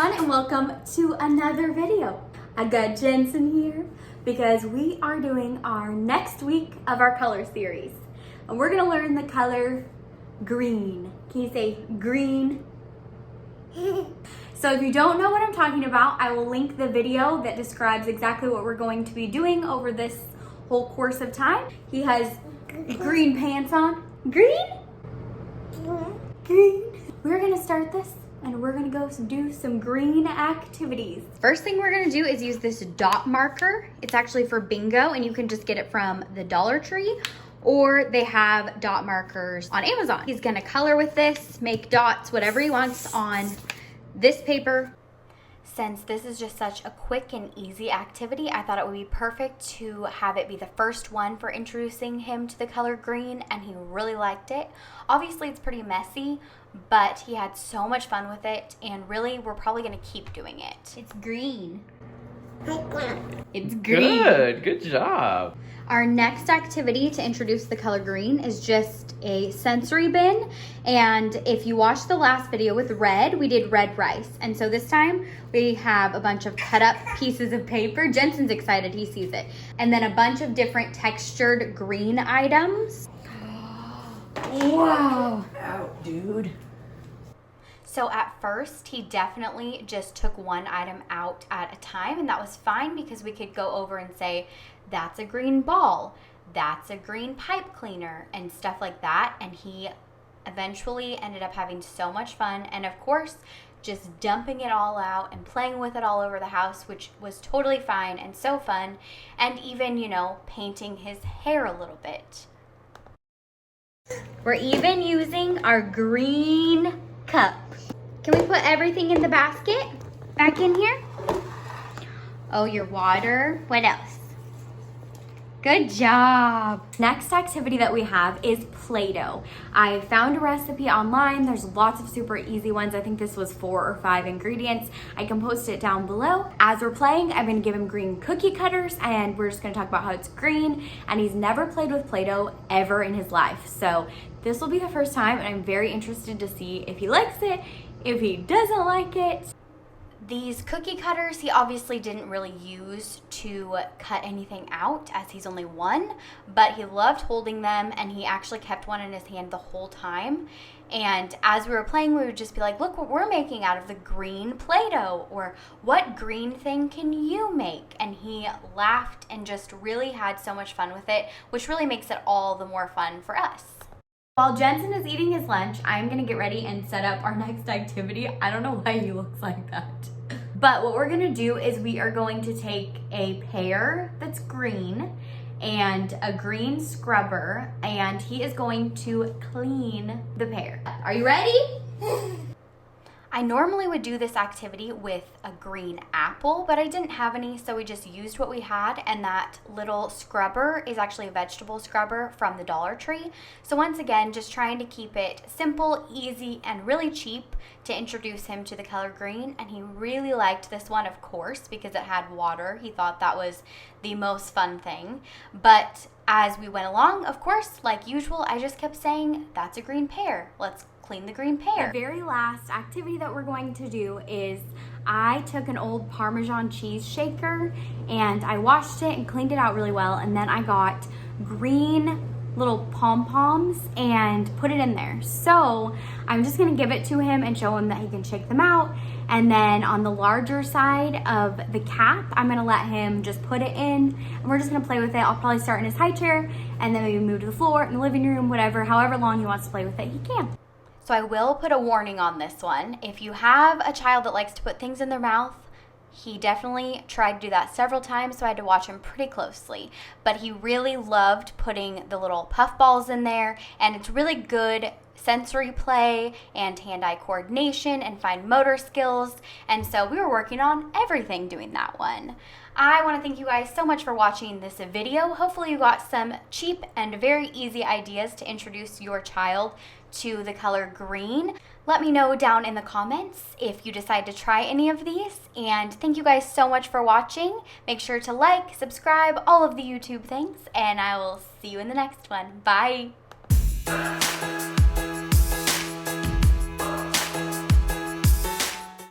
everyone, and welcome to another video. I got Jensen here because we are doing our next week of our color series. And we're gonna learn the color green. Can you say green? So if you don't know what I'm talking about, I will link the video that describes exactly what we're going to be doing over this whole course of time. He has green pants on. Green? Green. We're gonna start this and we're gonna go do some green activities. First thing we're gonna do is use this dot marker. It's actually for bingo, and you can just get it from the Dollar Tree, or they have dot markers on Amazon. He's gonna color with this, make dots, whatever he wants on this paper. Since this is just such a quick and easy activity, I thought it would be perfect to have it be the first one for introducing him to the color green, and he really liked it. Obviously, it's pretty messy, but he had so much fun with it, and really, we're probably gonna keep doing it. It's green. It's green. Good job. Our next activity to introduce the color green is just a sensory bin. And if you watched the last video with red, we did red rice. And so this time we have a bunch of cut up pieces of paper. Jensen's excited, he sees it. And then a bunch of different textured green items. Wow. Out, dude. So at first, he definitely just took one item out at a time, and that was fine because we could go over and say, that's a green ball, that's a green pipe cleaner, and stuff like that. And he eventually ended up having so much fun, and of course, just dumping it all out and playing with it all over the house, which was totally fine and so fun, and even, you know, painting his hair a little bit. We're even using our green cup. Can we put everything in the basket? Back in here? Oh, your water. What else? Good job. Next activity that we have is Play-Doh. I found a recipe online. There's lots of super easy ones. I think this was 4 or 5 ingredients. I can post it down below. As we're playing, I'm gonna give him green cookie cutters, and we're just gonna talk about how it's green, and he's never played with Play-Doh ever in his life. So this will be the first time, and I'm very interested to see if he likes it, if he doesn't like it. These cookie cutters, he obviously didn't really use to cut anything out as he's only 1, but he loved holding them, and he actually kept one in his hand the whole time. And as we were playing, we would just be like, look what we're making out of the green Play-Doh, or what green thing can you make? And he laughed and just really had so much fun with it, which really makes it all the more fun for us. While Jensen is eating his lunch, I'm gonna get ready and set up our next activity. I don't know why he looks like that. But what we're gonna do is we are going to take a pear that's green and a green scrubber, and he is going to clean the pear. Are you ready? I normally would do this activity with a green apple, but I didn't have any, so we just used what we had, and that little scrubber is actually a vegetable scrubber from the Dollar Tree. So once again, just trying to keep it simple, easy, and really cheap to introduce him to the color green, and he really liked this one, of course, because it had water. He thought that was the most fun thing. But as we went along, of course, like usual, I just kept saying, that's a green pear. Let's clean the green pear. The very last activity that we're going to do is I took an old Parmesan cheese shaker and I washed it and cleaned it out really well, and then I got green little pom-poms and put it in there. So I'm just gonna give it to him and show him that he can shake them out, and then on the larger side of the cap, I'm gonna let him just put it in, and we're just gonna play with it. I'll probably start in his high chair and then maybe move to the floor, in the living room, whatever, however long he wants to play with it, he can. So I will put a warning on this one. If you have a child that likes to put things in their mouth, he definitely tried to do that several times, so I had to watch him pretty closely. But he really loved putting the little puff balls in there, and it's really good sensory play and hand-eye coordination and fine motor skills. And so we were working on everything doing that one. I want to thank you guys so much for watching this video. Hopefully you got some cheap and very easy ideas to introduce your child to the color green. Let me know down in the comments if you decide to try any of these. And thank you guys so much for watching. Make sure to like, subscribe, all of the YouTube things, and I will see you in the next one. Bye.